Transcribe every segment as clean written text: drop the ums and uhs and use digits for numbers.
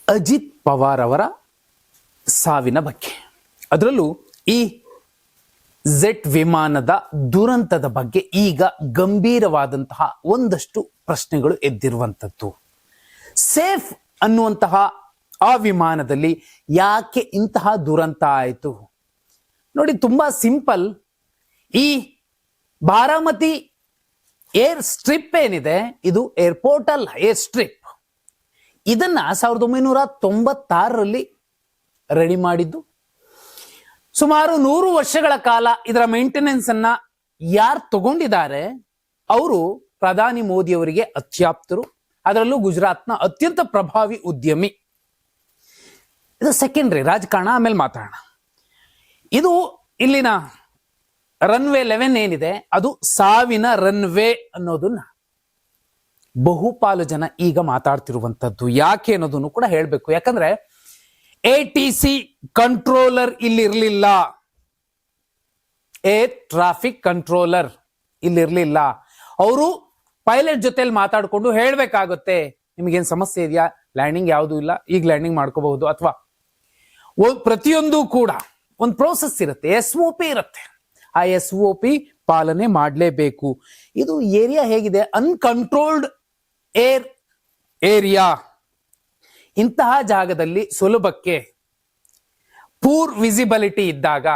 ಅಜಿತ್ ಪವಾರ್ ಅವರ ಸಾವಿನ ಬಗ್ಗೆ, ಅದರಲ್ಲೂ ಈ ಜೆಟ್ ವಿಮಾನದ ದುರಂತದ ಬಗ್ಗೆ ಈಗ ಗಂಭೀರವಾದಂತಹ ಒಂದಷ್ಟು ಪ್ರಶ್ನೆಗಳು ಎದ್ದಿರುವಂಥದ್ದು. ಸೇಫ್ ಅನ್ನುವಂತಹ ಆ ವಿಮಾನದಲ್ಲಿ ಯಾಕೆ ಇಂತಹ ದುರಂತ ಆಯಿತು? ನೋಡಿ, ತುಂಬಾ ಸಿಂಪಲ್. ಈ ಬಾರಾಮತಿ ಏರ್ ಸ್ಟ್ರಿಪ್ ಏನಿದೆ, ಇದು ಏರ್ಪೋರ್ಟ್ ಅಲ್ಲ, ಏರ್ ಸ್ಟ್ರಿಪ್. ಇದನ್ನ 1996ರಲ್ಲಿ ರೆಡಿ ಮಾಡಿದ್ದು. ಸುಮಾರು 100 ವರ್ಷಗಳ ಕಾಲ ಇದರ ಮೇಂಟೆನೆನ್ಸ್ ಅನ್ನ ಯಾರು ತಗೊಂಡಿದ್ದಾರೆ ಅವರು ಪ್ರಧಾನಿ ಮೋದಿ ಅವರಿಗೆ ಅತ್ಯಾಪ್ತರು, ಅದರಲ್ಲೂ ಗುಜರಾತ್ನ ಅತ್ಯಂತ ಪ್ರಭಾವಿ ಉದ್ಯಮಿ. ಇದು ಸೆಕೆಂಡ್ರಿ, ರಾಜಕಾರಣ ಆಮೇಲೆ ಮಾತಾಡೋಣ. ಇದು ಇಲ್ಲಿನ ರನ್ವೇ 11 ಏನಿದೆ, ಅದು ಸಾವಿನ ರನ್ವೇ ಅನ್ನೋದನ್ನ ಬಹುಪಾಲು ಜನ ಈಗ ಮಾತಾಡ್ತಿರುವಂತದ್ದು. ಯಾಕೆ ಅನ್ನೋದನ್ನು ಕೂಡ ಹೇಳ್ಬೇಕು. ಯಾಕಂದ್ರೆ ATC ಕಂಟ್ರೋಲರ್ ಇಲ್ಲಿ ಇರಲಿಲ್ಲ, ಏರ್ ಟ್ರಾಫಿಕ್ ಕಂಟ್ರೋಲರ್ ಇಲ್ಲಿರ್ಲಿಲ್ಲ. ಅವರು ಪೈಲಟ್ ಜೊತೆಲಿ ಮಾತಾಡ್ಕೊಂಡು ಹೇಳ್ಬೇಕಾಗುತ್ತೆ, ನಿಮಗೇನ್ ಸಮಸ್ಯೆ ಇದೆಯಾ, ಲ್ಯಾಂಡಿಂಗ್ ಯಾವುದು ಇಲ್ಲ, ಈಗ ಲ್ಯಾಂಡಿಂಗ್ ಮಾಡ್ಕೋಬಹುದು, ಅಥವಾ ಪ್ರತಿಯೊಂದು ಕೂಡ ಒಂದು ಪ್ರೋಸೆಸ್ ಇರುತ್ತೆ, SOP ಇರುತ್ತೆ. ಆ SOP ಪಾಲನೆ ಮಾಡಲೇಬೇಕು. ಇದು ಏರಿಯಾ ಹೇಗಿದೆ, ಅನ್ಕಂಟ್ರೋಲ್ಡ್ ಏರ್ ಏರಿಯಾ. ಇಂತಹ ಜಾಗದಲ್ಲಿ ಸುಲಭಕ್ಕೆ ಪೂರ್ ವಿಸಿಬಿಲಿಟಿ ಇದ್ದಾಗ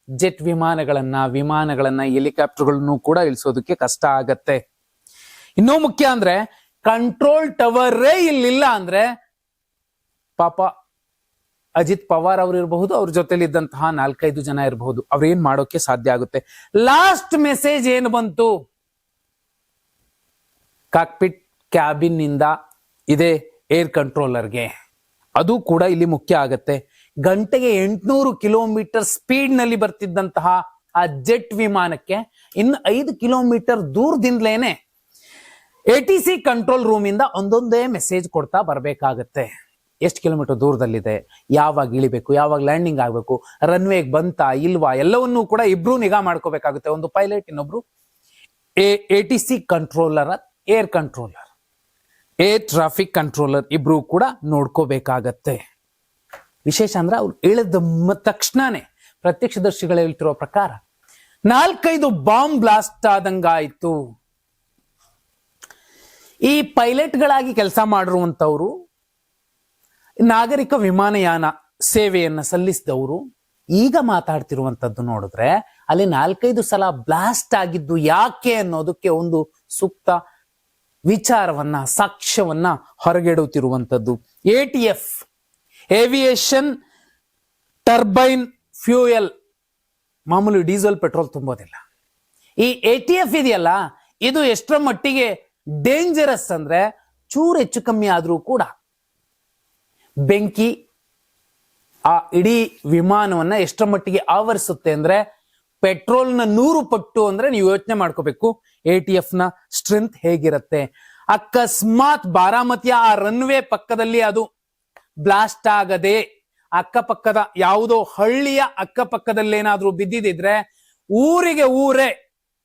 ಜೆಟ್ ವಿಮಾನಗಳನ್ನ ಹೆಲಿಕಾಪ್ಟರ್ಗಳನ್ನು ಕೂಡ ಇಳಿಸೋದಕ್ಕೆ ಕಷ್ಟ ಆಗತ್ತೆ. ಇನ್ನೂ ಮುಖ್ಯ ಅಂದ್ರೆ ಕಂಟ್ರೋಲ್ ಟವರೇ ಇಲ್ಲಿಲ್ಲ ಅಂದ್ರೆ ಪಾಪ ಅಜಿತ್ ಪವಾರ್ ಅವರು ಇರಬಹುದು, ಅವ್ರ ಜೊತೆಲಿ ಇದ್ದಂತಹ 4-5 ಜನ ಇರಬಹುದು, ಅವ್ರೇನ್ ಮಾಡೋಕೆ ಸಾಧ್ಯ ಆಗುತ್ತೆ. ಲಾಸ್ಟ್ ಮೆಸೇಜ್ ಏನು ಬಂತು ಕಾಕ್ಪಿಟ್ ಕ್ಯಾಬಿನ್ ನಿಂದ ಇದೇ ಏರ್ ಕಂಟ್ರೋಲರ್ಗೆ, ಅದು ಕೂಡ ಇಲ್ಲಿ ಮುಖ್ಯ ಆಗತ್ತೆ. ಗಂಟೆಗೆ 800 ಕಿಲೋಮೀಟರ್ ಸ್ಪೀಡ್ ನಲ್ಲಿ ಬರ್ತಿದ್ದಂತಹ ಆ ಜೆಟ್ ವಿಮಾನಕ್ಕೆ ಇನ್ನು 5 ಕಿಲೋಮೀಟರ್ ದೂರದಿಂದಲೇನೆ ATC ಕಂಟ್ರೋಲ್ ರೂಮ್ ಇಂದ ಒಂದೊಂದೇ ಮೆಸೇಜ್ ಕೊಡ್ತಾ ಬರ್ಬೇಕಾಗತ್ತೆ. ಎಷ್ಟು ಕಿಲೋಮೀಟರ್ ದೂರದಲ್ಲಿದೆ, ಯಾವಾಗ ಇಳಿಬೇಕು, ಯಾವಾಗ ಲ್ಯಾಂಡಿಂಗ್ ಆಗ್ಬೇಕು, ರನ್ವೇಗ್ ಬಂತಾ ಇಲ್ವಾ, ಎಲ್ಲವನ್ನೂ ಕೂಡ ಇಬ್ರು ನಿಗಾ ಮಾಡ್ಕೋಬೇಕಾಗುತ್ತೆ. ಒಂದು ಪೈಲಟ್, ಇನ್ನೊಬ್ರು ATC controller, air controller, air traffic controller, ಇಬ್ರು ಕೂಡ ನೋಡ್ಕೋಬೇಕಾಗತ್ತೆ. ವಿಶೇಷ ಅಂದ್ರೆ ಅವ್ರು ಇಳಿದ ತಕ್ಷಣನೇ ಪ್ರತ್ಯಕ್ಷದರ್ಶಿಗಳು ಹೇಳ್ತಿರೋ ಪ್ರಕಾರ 4-5 ಬಾಂಬ್ ಬ್ಲಾಸ್ಟ್ ಆದಂಗಾಯ್ತು. ಈ ಪೈಲಟ್ಗಳಾಗಿ ಕೆಲಸ ಮಾಡಿರುವಂತವ್ರು, ನಾಗರಿಕ ವಿಮಾನಯಾನ ಸೇವೆಯನ್ನ ಸಲ್ಲಿಸಿದವರು ಈಗ ಮಾತಾಡ್ತಿರುವಂತದ್ದು ನೋಡಿದ್ರೆ ಅಲ್ಲಿ 4-5 ಸಲ ಬ್ಲಾಸ್ಟ್ ಆಗಿದ್ದು ಯಾಕೆ ಅನ್ನೋದಕ್ಕೆ ಒಂದು ಸೂಕ್ತ ವಿಚಾರವನ್ನ, ಸಾಕ್ಷ್ಯವನ್ನ ಹೊರಗೆಡುತ್ತಿರುವಂತದ್ದು. ATF, ಏವಿಯೇಷನ್ ಟರ್ಬೈನ್ ಫ್ಯೂಯಲ್, ಮಾಮೂಲಿ ಡೀಸೆಲ್ ಪೆಟ್ರೋಲ್ ತುಂಬೋದಿಲ್ಲ. ಈ ATF ಇದೆಯಲ್ಲ, ಇದು ಎಷ್ಟರ ಮಟ್ಟಿಗೆ ಡೇಂಜರಸ್ ಅಂದ್ರೆ ಚೂರು ಹೆಚ್ಚು ಕಮ್ಮಿ ಆದ್ರೂ ಕೂಡ ಬೆಂಕಿ ಆ ಇಡೀ ವಿಮಾನವನ್ನ ಎಷ್ಟರ ಮಟ್ಟಿಗೆ ಆವರಿಸುತ್ತೆ ಅಂದ್ರೆ ಪೆಟ್ರೋಲ್ನ 100 ಪಟ್ಟು ಅಂದ್ರೆ ನೀವು ಯೋಚನೆ ಮಾಡ್ಕೋಬೇಕು ATF ನ ಸ್ಟ್ರೆಂತ್ ಹೇಗಿರುತ್ತೆ. ಅಕಸ್ಮಾತ್ ಬಾರಾಮತಿಯ ಆ ರನ್ವೇ ಪಕ್ಕದಲ್ಲಿ ಅದು ಬ್ಲಾಸ್ಟ್ ಆಗದೆ ಅಕ್ಕಪಕ್ಕದ ಯಾವುದೋ ಹಳ್ಳಿಯ ಅಕ್ಕಪಕ್ಕದಲ್ಲೇನಾದ್ರೂ ಬಿದ್ದಿದ್ರೆ ಊರಿಗೆ ಊರೇ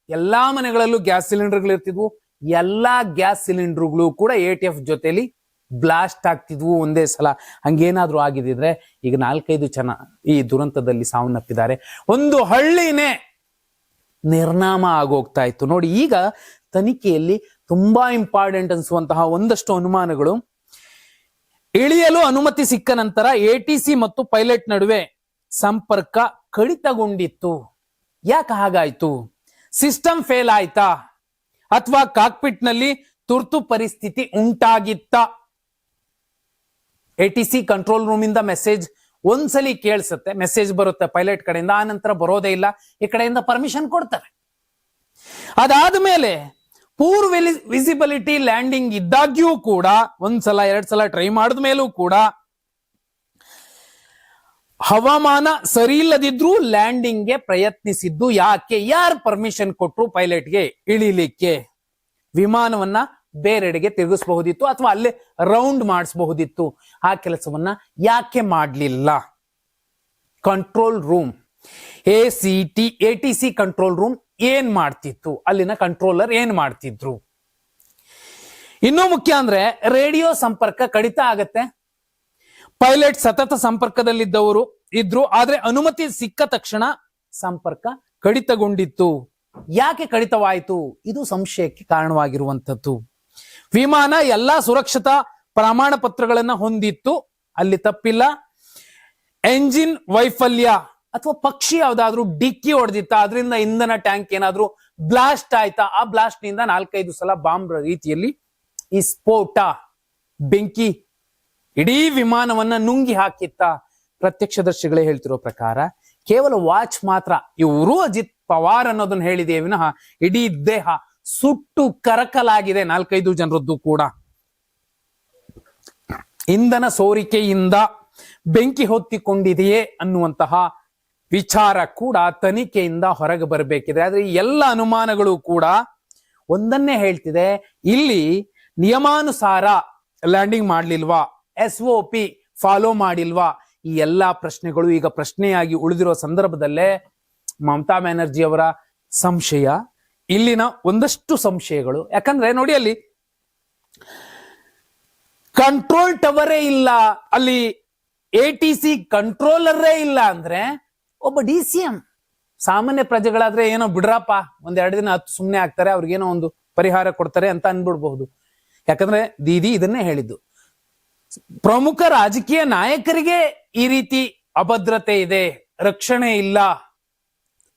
ಎಲ್ಲಾ ಮನೆಗಳಲ್ಲೂ ಗ್ಯಾಸ್ ಸಿಲಿಂಡರ್ಗಳು ಇರ್ತಿದ್ವು. ಎಲ್ಲಾ ಗ್ಯಾಸ್ ಸಿಲಿಂಡರ್ಗಳು ಕೂಡ ATF ಜೊತೆಲಿ ಬ್ಲಾಸ್ಟ್ ಆಗ್ತಿದ್ವು ಒಂದೇ ಸಲ. ಹಂಗೇನಾದ್ರೂ ಆಗಿದ್ರೆ ಈಗ 4-5 ಜನ ಈ ದುರಂತದಲ್ಲಿ ಸಾವನ್ನಪ್ಪಿದ್ದಾರೆ. ಒಂದು ಹಳ್ಳಿನೇ ನಿರ್ನಾಮ ಆಗೋಗ್ತಾ ಇತ್ತು. ನೋಡಿ, ಈಗ ತನಿಖೆಯಲ್ಲಿ ತುಂಬಾ ಇಂಪಾರ್ಟೆಂಟ್ ಅನ್ಸುವಂತಹ ಒಂದಷ್ಟು ಅನುಮಾನಗಳು. ಇಳಿಯಲು ಅನುಮತಿ ಸಿಕ್ಕ ನಂತರ ATC ಮತ್ತು ಪೈಲಟ್ ನಡುವೆ ಸಂಪರ್ಕ ಕಡಿತಗೊಂಡಿತ್ತು. ಯಾಕೆ ಹಾಗಾಯ್ತು? ಸಿಸ್ಟಮ್ ಫೇಲ್ ಆಯ್ತಾ, ಅಥವಾ ಕಾಕ್ಪಿಟ್ ನಲ್ಲಿ ತುರ್ತು ಪರಿಸ್ಥಿತಿ ಉಂಟಾಗಿತ್ತ? ATC ಕಂಟ್ರೋಲ್ ರೂಮ್ ಇಂದ ಮೆಸೇಜ್ ಒಂದ್ಸಲಿ ಕೇಳಿಸುತ್ತೆ, ಮೆಸೇಜ್ ಬರುತ್ತೆ ಪೈಲಟ್ ಕಡೆಯಿಂದ, ಆ ನಂತರ ಬರೋದೇ ಇಲ್ಲ. ಈ ಕಡೆಯಿಂದ ಪರ್ಮಿಷನ್ ಕೊಡ್ತಾರೆ. ಅದಾದ್ಮೇಲೆ ಪೂರ್ ವಿಸಿಬಿಲಿಟಿ ಲ್ಯಾಂಡಿಂಗ್ ಇದ್ದಾಗ್ಯೂ ಕೂಡ 1 ಸಲ 2 ಸಲ ಟ್ರೈ ಮಾಡಿದ ಮೇಲೂ ಕೂಡ ಹವಾಮಾನ ಸರಿ ಇಲ್ಲದಿದ್ರೂ ಲ್ಯಾಂಡಿಂಗ್ಗೆ ಪ್ರಯತ್ನಿಸಿದ್ದು ಯಾಕೆ? ಯಾರು ಪರ್ಮಿಷನ್ ಕೊಟ್ರು ಪೈಲಟ್ಗೆ ಇಳಿಲಿಕ್ಕೆ? ವಿಮಾನವನ್ನ ಬೇರೆಡೆಗೆ ತಿರುಗಿಸಬಹುದಿತ್ತು, ಅಥವಾ ಅಲ್ಲೇ ರೌಂಡ್ ಮಾಡಿಸಬಹುದಿತ್ತು. ಆ ಕೆಲಸವನ್ನ ಯಾಕೆ ಮಾಡಲಿಲ್ಲ? Control room ATC control room ಏನ್ ಮಾಡ್ತಿತ್ತು? ಅಲ್ಲಿನ ಕಂಟ್ರೋಲರ್ ಏನ್ ಮಾಡ್ತಿದ್ರು? ಇನ್ನೂ ಮುಖ್ಯ ಅಂದ್ರೆ ರೇಡಿಯೋ ಸಂಪರ್ಕ ಕಡಿತ ಆಗತ್ತೆ. ಪೈಲಟ್ ಸತತ ಸಂಪರ್ಕದಲ್ಲಿದ್ದವರು ಇದ್ರು, ಆದ್ರೆ ಅನುಮತಿ ಸಿಕ್ಕ ತಕ್ಷಣ ಸಂಪರ್ಕ ಕಡಿತಗೊಂಡಿತ್ತು. ಯಾಕೆ ಕಡಿತವಾಯಿತು? ಇದು ಸಂಶಯಕ್ಕೆ ಕಾರಣವಾಗಿರುವಂತದ್ದು. ವಿಮಾನ ಎಲ್ಲಾ ಸುರಕ್ಷತಾ ಪ್ರಮಾಣ ಪತ್ರಗಳನ್ನ ಹೊಂದಿತ್ತು, ಅಲ್ಲಿ ತಪ್ಪಿಲ್ಲ. ಎಂಜಿನ್ ವೈಫಲ್ಯ ಅಥವಾ ಪಕ್ಷಿ ಯಾವ್ದಾದ್ರು ಡಿಕ್ಕಿ ಹೊಡೆದಿತ್ತ, ಅದರಿಂದ ಇಂಧನ ಟ್ಯಾಂಕ್ ಏನಾದ್ರೂ ಬ್ಲಾಸ್ಟ್ ಆಯ್ತಾ, ಆ ಬ್ಲಾಸ್ಟ್ ನಿಂದ 4-5 ಸಲ ಬಾಂಬ್ ರೀತಿಯಲ್ಲಿ ಈ ಸ್ಫೋಟ, ಬೆಂಕಿ ಇಡೀ ವಿಮಾನವನ್ನ ನುಂಗಿ ಹಾಕಿತ್ತ. ಪ್ರತ್ಯಕ್ಷದರ್ಶಿಗಳೇ ಹೇಳ್ತಿರೋ ಪ್ರಕಾರ ಕೇವಲ ವಾಚ್ ಮಾತ್ರ, ಇವರು ಅಜಿತ್ ಪವಾರ್ ಅನ್ನೋದನ್ನ ಹೇಳಿದೆ ವಿನಃ ಇಡೀ ದೇಹ ಸುಟ್ಟು ಕರಕಲಾಗಿದೆ 4-5 ಜನರದ್ದು ಕೂಡ. ಇಂಧನ ಸೋರಿಕೆಯಿಂದ ಬೆಂಕಿ ಹೊತ್ತಿಕೊಂಡಿದೆಯೇ ಅನ್ನುವಂತಹ ವಿಚಾರ ಕೂಡ ತನಿಖೆಯಿಂದ ಹೊರಗೆ ಬರಬೇಕಿದೆ. ಆದ್ರೆ ಈ ಎಲ್ಲ ಅನುಮಾನಗಳು ಕೂಡ ಒಂದನ್ನೇ ಹೇಳ್ತಿದೆ, ಇಲ್ಲಿ ನಿಯಮಾನುಸಾರ ಲ್ಯಾಂಡಿಂಗ್ ಮಾಡ್ಲಿಲ್ವಾ, SOP ಫಾಲೋ ಮಾಡಿಲ್ವಾ, ಈ ಎಲ್ಲಾ ಪ್ರಶ್ನೆಗಳು ಈಗ ಪ್ರಶ್ನೆಯಾಗಿ ಉಳಿದಿರೋ ಸಂದರ್ಭದಲ್ಲೇ ಮಮತಾ ಬ್ಯಾನರ್ಜಿ ಅವರ ಸಂಶಯ, ಇಲ್ಲಿನ ಒಂದಷ್ಟು ಸಂಶಯಗಳು. ಯಾಕಂದ್ರೆ ನೋಡಿ, ಅಲ್ಲಿ ಕಂಟ್ರೋಲ್ ಟವರೇ ಇಲ್ಲ, ಅಲ್ಲಿ ATC ಕಂಟ್ರೋಲರೇ ಇಲ್ಲ ಅಂದ್ರೆ ಒಬ್ಬ DCM ಸಾಮಾನ್ಯ ಪ್ರಜೆಗಳಾದ್ರೆ ಏನೋ ಬಿಡ್ರಪ್ಪ, 1-2 ದಿನ ಸುಮ್ಮನೆ ಆಗ್ತಾರೆ, ಅವ್ರಿಗೇನೋ ಒಂದು ಪರಿಹಾರ ಕೊಡ್ತಾರೆ ಅಂತ ಅನ್ಬಿಡ್ಬಹುದು. ಯಾಕಂದ್ರೆ ದೀದಿ ಇದನ್ನೇ ಹೇಳಿದ್ದು, ಪ್ರಮುಖ ರಾಜಕೀಯ ನಾಯಕರಿಗೆ ಈ ರೀತಿ ಅಭದ್ರತೆ ಇದೆ, ರಕ್ಷಣೆ ಇಲ್ಲ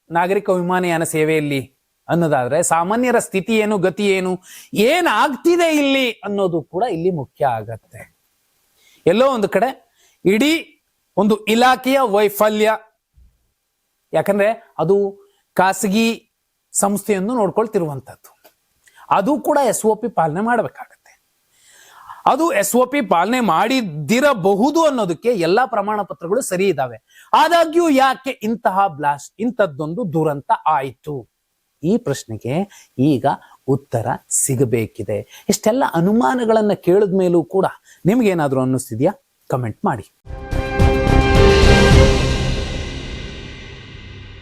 ನಾಗರಿಕ ವಿಮಾನಯಾನ ಸೇವೆಯಲ್ಲಿ ಅನ್ನೋದಾದ್ರೆ ಸಾಮಾನ್ಯರ ಸ್ಥಿತಿ ಏನು, ಗತಿ ಏನು, ಏನಾಗ್ತಿದೆ ಇಲ್ಲಿ ಅನ್ನೋದು ಕೂಡ ಇಲ್ಲಿ ಮುಖ್ಯ ಆಗತ್ತೆ. ಎಲ್ಲೋ ಒಂದು ಕಡೆ ಇಡೀ ಒಂದು ಇಲಾಖೆಯ ವೈಫಲ್ಯ, ಯಾಕಂದ್ರೆ ಅದು ಖಾಸಗಿ ಸಂಸ್ಥೆಯನ್ನು ನೋಡ್ಕೊಳ್ತಿರುವಂತದ್ದು, ಅದು ಕೂಡ SOP ಪಾಲನೆ ಮಾಡಬೇಕಾಗತ್ತೆ. ಅದು SOP ಪಾಲನೆ ಮಾಡಿದಿರಬಹುದು ಅನ್ನೋದಕ್ಕೆ ಎಲ್ಲಾ ಪ್ರಮಾಣ ಪತ್ರಗಳು ಸರಿ ಇದ್ದಾವೆ. ಆದಾಗ್ಯೂ ಯಾಕೆ ಇಂತಹ ಬ್ಲಾಸ್ಟ್, ಇಂಥದ್ದೊಂದು ದುರಂತ ಆಯಿತು? ಈ ಪ್ರಶ್ನೆಗೆ ಈಗ ಉತ್ತರ ಸಿಗಬೇಕಿದೆ. ಇಷ್ಟೆಲ್ಲ ಅನುಮಾನಗಳನ್ನ ಕೇಳಿದ ಮೇಲೂ ಕೂಡ ನಿಮ್ಗೇನಾದ್ರೂ ಅನ್ನಿಸ್ತಿದ್ಯಾ? ಕಮೆಂಟ್ ಮಾಡಿ.